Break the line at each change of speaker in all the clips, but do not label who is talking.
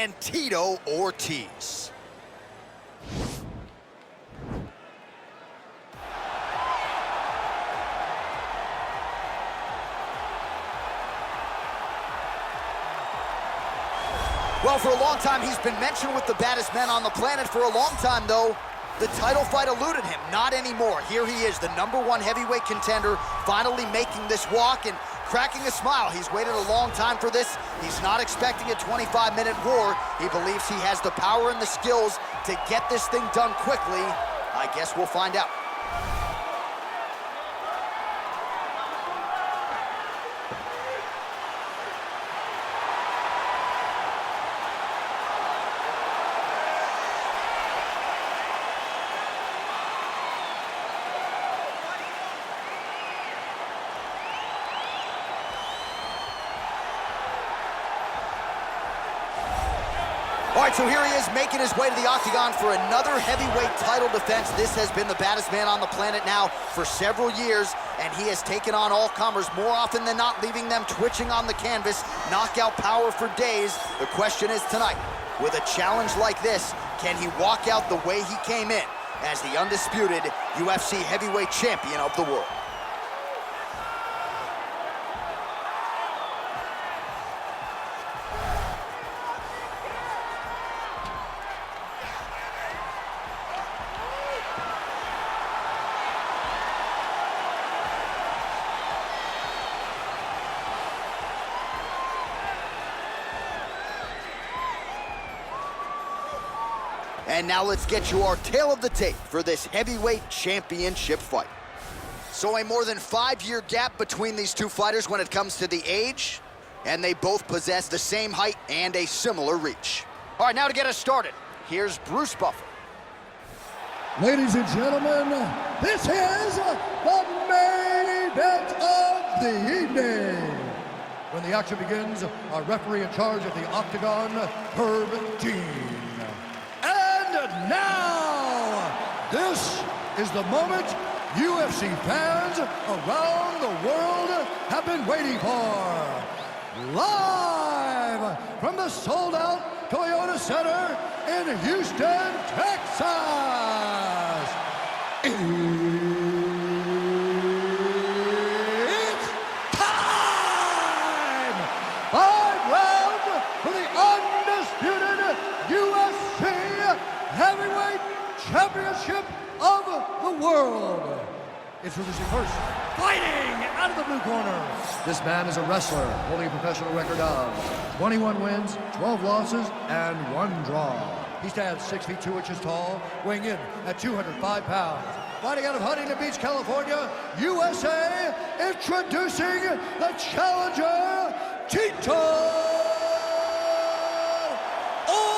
and Tito Ortiz. Well, for a long time, he's been mentioned with the baddest men on the planet. For a long time, though, the title fight eluded him. Not anymore. Here he is, the #1 heavyweight contender, finally making this walk and cracking a smile. He's waited a long time for this. He's not expecting a 25-minute war. He believes he has the power and the skills to get this thing done quickly. I guess we'll find out. All right, so here he is making his way to the octagon for another heavyweight title defense. This has been the baddest man on the planet now for several years, and he has taken on all comers more often than not, leaving them twitching on the canvas, knockout power for days. The question is tonight, with a challenge like this, can he walk out the way he came in as the undisputed UFC heavyweight champion of the world? And now let's get you our tale of the tape for this heavyweight championship fight. So a more than 5-year gap between these two fighters when it comes to the age, and they both possess the same height and a similar reach. All right, now to get us started, here's Bruce Buffer.
Ladies and gentlemen, this is the main event of the evening. When the action begins, our referee in charge of the octagon, Herb Dean. And now, this is the moment UFC fans around the world have been waiting for. Live from the sold-out Toyota Center in Houston, Texas. It's time! 5 rounds for the undisputed UFC Heavyweight Championship of the world. Introducing first, fighting out of the blue corner. This man is a wrestler holding a professional record of 21 wins, 12 losses, and 1 draw. He stands 6 feet 2 inches tall, weighing in at 205 pounds. Fighting out of Huntington Beach, California, USA, introducing the challenger, Tito Ortiz.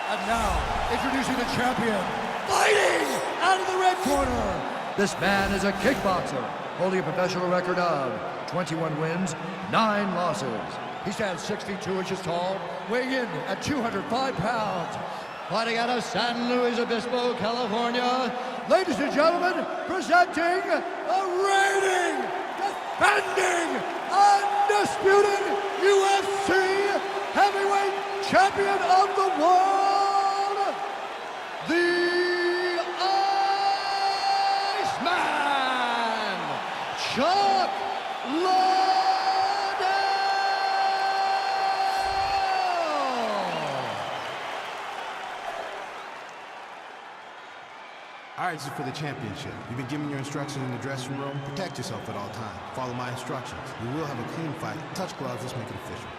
And now, introducing the champion, fighting out of the red corner. This man is a kickboxer, holding a professional record of 21 wins, 9 losses. He stands 6 feet 2 inches tall, weighing in at 205 pounds. Fighting out of San Luis Obispo, California, ladies and gentlemen, presenting the reigning, defending, undisputed UFC heavyweight champion of the world, the Iceman, Chuck Liddell.
All right, this is for the championship. You've been given your instructions in the dressing room. Protect yourself at all times. Follow my instructions. We will have a clean fight. Touch gloves, let's make it official.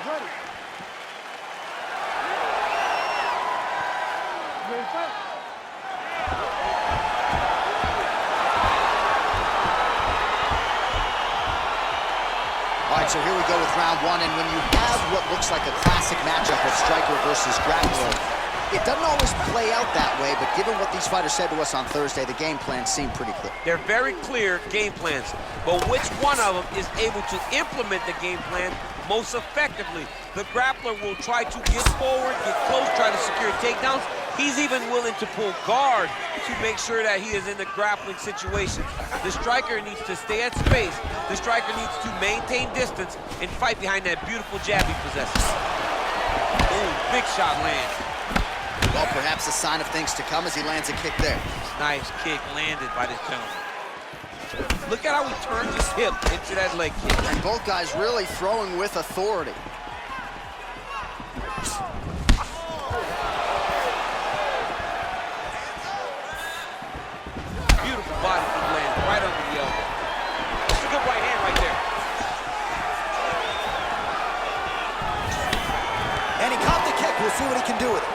Ready. Ready to fight?
All right, so here we go with round 1, and when you have what looks like a classic matchup of striker versus grappler, it doesn't always play out that way, but given what these fighters said to us on Thursday, the game plan seemed pretty clear.
They're very clear game plans, but which one of them is able to implement the game plan most effectively? The grappler will try to get forward, get close, try to secure takedowns. He's even willing to pull guard to make sure that he is in the grappling situation. The striker needs to stay at space. The striker needs to maintain distance and fight behind that beautiful jab he possesses. Ooh, big shot lands.
Well, perhaps a sign of things to come as he lands a kick there.
Nice kick landed by this gentleman. Look at how he turns his hip into that leg kick.
And both guys really throwing with authority.
Beautiful body kick lands right under the elbow. That's a good right hand right there.
And he caught the kick. We'll see what he can do with it.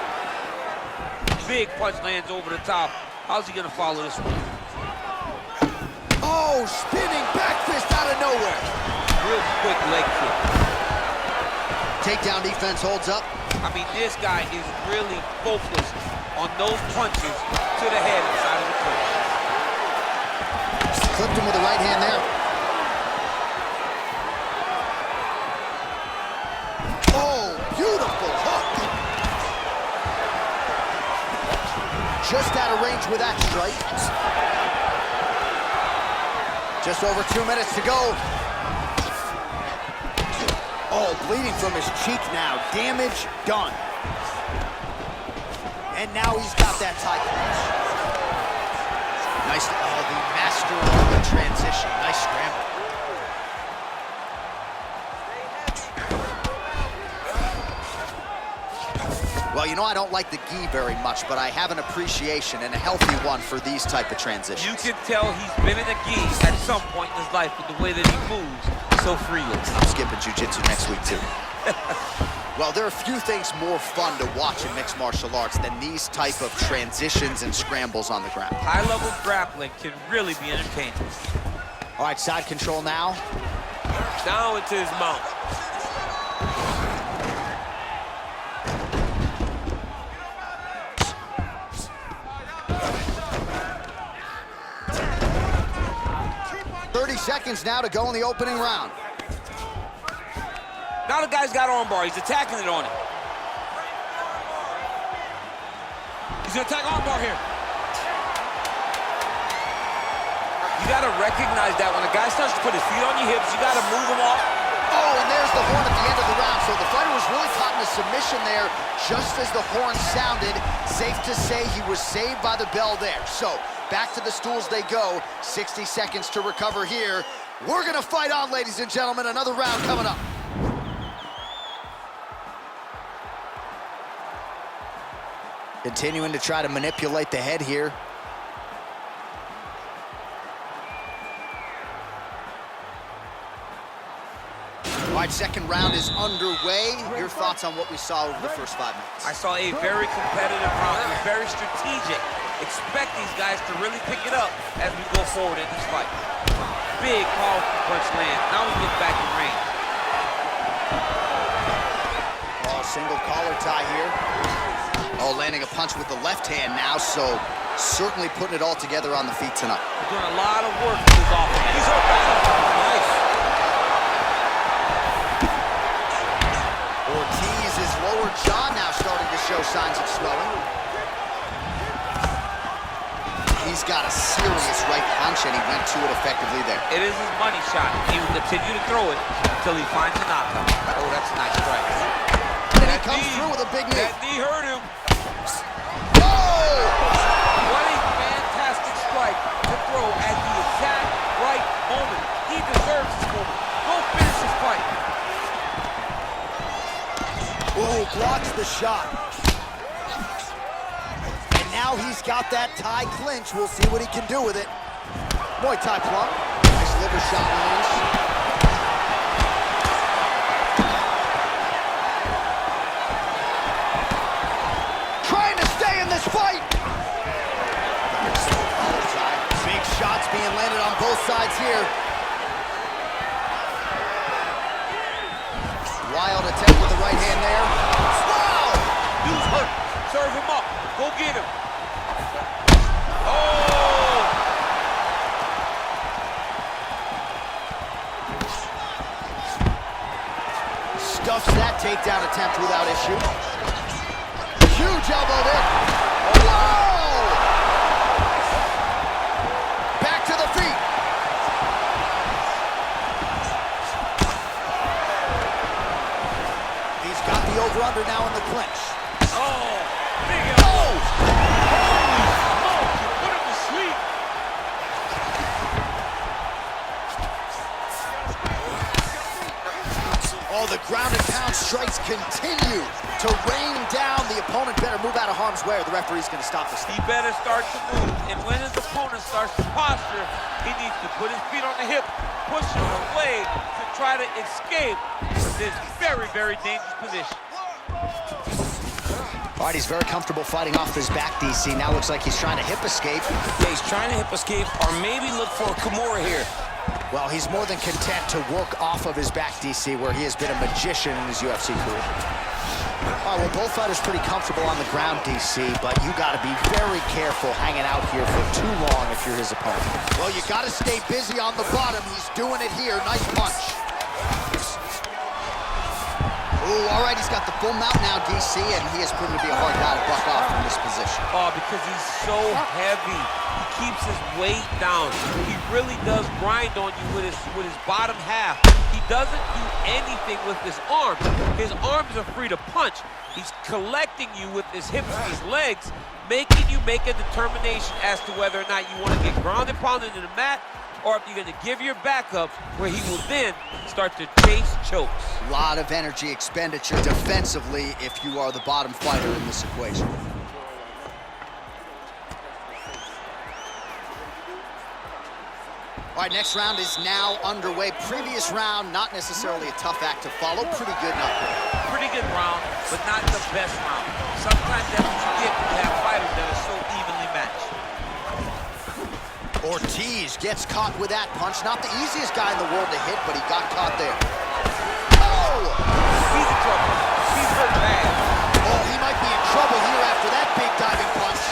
Big punch lands over the top. How's he gonna follow this one?
Oh, spinning back fist out of nowhere.
Real quick leg kick.
Takedown defense holds up.
I mean, this guy is really focused on those punches to the head inside of the clinch.
Clipped him with the right hand there. Oh, beautiful hook. Just out of range with that strike. Just over 2 minutes to go. Oh, bleeding from his cheek now. Damage done. And now he's got that tie clinch. Nice, the master of the transition. Nice scramble. Well, you know, I don't like the gi very much, but I have an appreciation and a healthy one for these type of transitions.
You can tell he's been in a gi at some point in his life with the way that he moves so freely.
I'm skipping jiu-jitsu next week, too. Well, there are few things more fun to watch in mixed martial arts than these type of transitions and scrambles on the ground.
High-level grappling can really be entertaining.
All right, side control now.
Down into his mount.
30 seconds now to go in the opening round.
Now the guy's got armbar. He's attacking it on him. He's gonna attack armbar here. You gotta recognize that when a guy starts to put his feet on your hips, you gotta move him off.
Oh, and there's the horn at the end of the round. So the fighter was really caught in a submission there just as the horn sounded. Safe to say he was saved by the bell there. So back to the stools they go. 60 seconds to recover here. We're gonna fight on, ladies and gentlemen. Another round coming up. Continuing to try to manipulate the head here. All right, second round is underway. Your thoughts on what we saw over the first 5 minutes?
I saw a very competitive round. It was very strategic. Expect these guys to really pick it up as we go forward in this fight. Big, powerful punch land. Now we get back in range.
Oh, single collar tie here. Oh, landing a punch with the left hand now, so certainly putting it all together on the feet tonight.
He's doing a lot of work with his offense. He's hurt back. Nice.
Ortiz's lower jaw now starting to show signs of swelling. He's got a serious right punch, and he went to it effectively there.
It is his money shot. He will continue to throw it until he finds a knockout. Oh, that's a nice strike.
And he comes through with a big knee.
That knee hurt him.
Oh!
What a fantastic strike to throw at the exact right moment. He deserves this moment. Go finish this fight.
Oh, blocks the shot. And now he's got that tie clinch. We'll see what he can do with it. Muay Thai plum. Nice liver shot lands. Trying to stay in this fight. Big shots being landed on both sides here. Wild attempt with the right hand there. Wow!
Dude's hurt. Serve him up. Go get him. Oh!
Stuffs that takedown attempt without issue. Huge elbow there. strikes continue to rain down. The opponent better move out of harm's way, or the referee's going to stop this.
He better start to move, and when his opponent starts to posture, he needs to put his feet on the hip, push him away to try to escape this very, very dangerous position.
All right, he's very comfortable fighting off his back, DC. Now looks like he's trying to hip escape.
Yeah, he's trying to hip escape, or maybe look for a Kimura here.
Well, he's more than content to work off of his back, DC, where he has been a magician in his UFC career. All right, well, both fighters pretty comfortable on the ground, DC, but you got to be very careful hanging out here for too long if you're his opponent. Well, you got to stay busy on the bottom. He's doing it here. Nice punch. Ooh, all right, he's got the full mount now, DC, and he has proven to be a hard guy to buck off from this position.
Oh, because he's so heavy. He keeps his weight down. He really does grind on you with his bottom half. He doesn't do anything with his arms. His arms are free to punch. He's collecting you with his hips and his legs, making you make a determination as to whether or not you want to get grounded, pounded in the mat, or if you're going to give your back up, where he will then start to chase chokes.
A lot of energy expenditure defensively if you are the bottom fighter in this equation. All right, next round is now underway. Previous round, not necessarily a tough act to follow. Pretty good knockout.
Pretty good round, but not the best round. Sometimes that's what you get when you have fighters that are so evenly matched.
Ortiz gets caught with that punch. Not the easiest guy in the world to hit, but he got caught there. Oh!
He's in trouble. He's hurt bad.
Oh, he might be in trouble here after that big diving punch.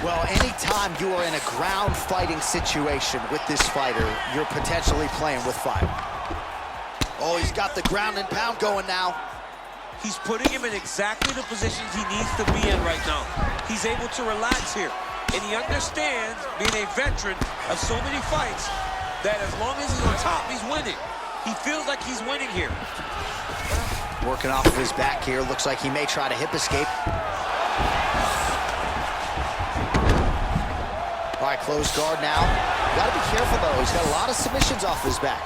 Well, anytime you are in a ground fighting situation with this fighter, you're potentially playing with fire. Oh, he's got the ground and pound going now.
He's putting him in exactly the positions he needs to be in right now. He's able to relax here, and he understands, being a veteran of so many fights, that as long as he's on top, he's winning. He feels like he's winning here.
Working off of his back here. Looks like he may try to hip escape. All right, closed guard now. Got to be careful, though. He's got a lot of submissions off his back.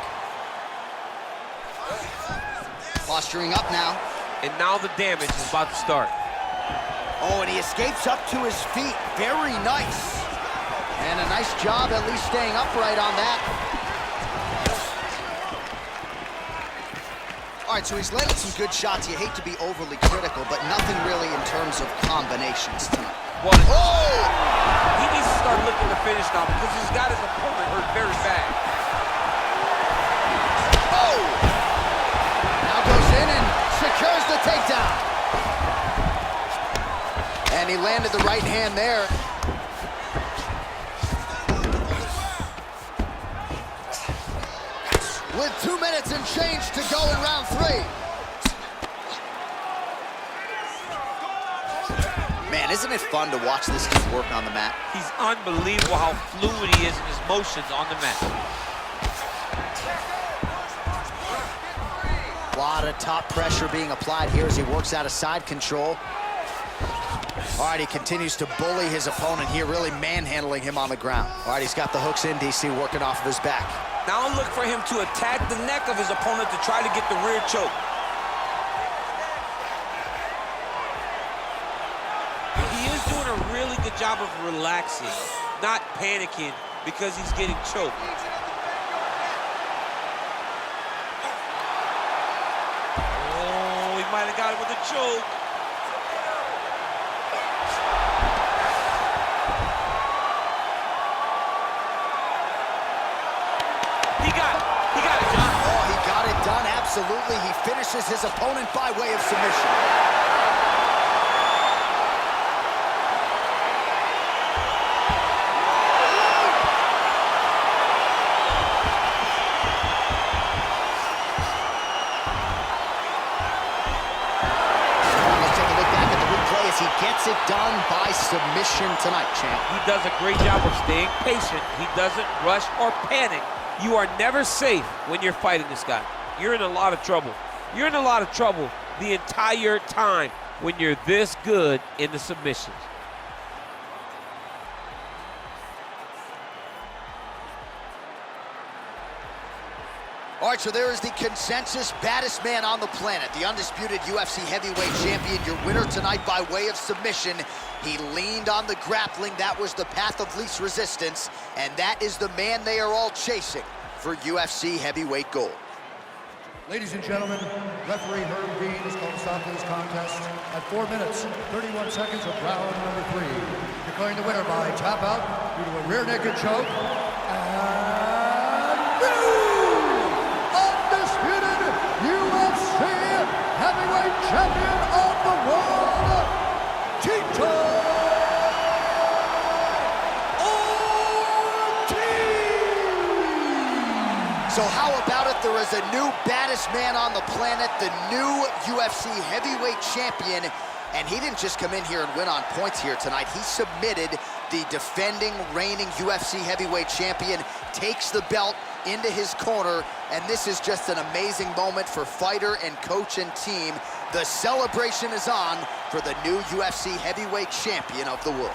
Posturing up now.
And now the damage is about to start.
Oh, and he escapes up to his feet. Very nice. And a nice job at least staying upright on that. All right, so he's landed some good shots. You hate to be overly critical, but nothing really in terms of combinations tonight.
Well,
oh!
He needs to start looking to finish now because he's got his opponent hurt very bad.
Oh! Now goes in and secures the takedown. And he landed the right hand there. With 2 minutes and change to go in round 3. Man, isn't it fun to watch this dude work on the mat?
He's unbelievable how fluid he is in his motions on the mat.
A lot of top pressure being applied here as he works out of side control. All right, he continues to bully his opponent here, really manhandling him on the ground. All right, he's got the hooks in, DC, working off of his back.
Now look for him to attack the neck of his opponent to try to get the rear choke.
He is doing a really good job of relaxing, not panicking because he's getting choked. Oh, he might have got it with a choke.
Absolutely, he finishes his opponent by way of submission. Let's take a look back at the replay as he gets it done by submission tonight, champ.
He does a great job of staying patient. He doesn't rush or panic. You are never safe when you're fighting this guy. You're in a lot of trouble. You're in a lot of trouble the entire time when you're this good in the submissions.
All right, so there is the consensus baddest man on the planet, the undisputed UFC heavyweight champion, your winner tonight by way of submission. He leaned on the grappling. That was the path of least resistance, and that is the man they are all chasing for UFC heavyweight gold.
Ladies and gentlemen, referee Herb Dean is going to stop this contest at 4 minutes, 31 seconds of round number 3. Declaring the winner by tap out due to a rear naked choke. And new undisputed UFC heavyweight champion of the world, Tito Ortiz!
So how about it? There is a new baddest man on the planet, the new UFC heavyweight champion, and he didn't just come in here and win on points here tonight. He submitted the defending, reigning UFC heavyweight champion, takes the belt into his corner, and this is just an amazing moment for fighter and coach and team. The celebration is on for the new UFC heavyweight champion of the world.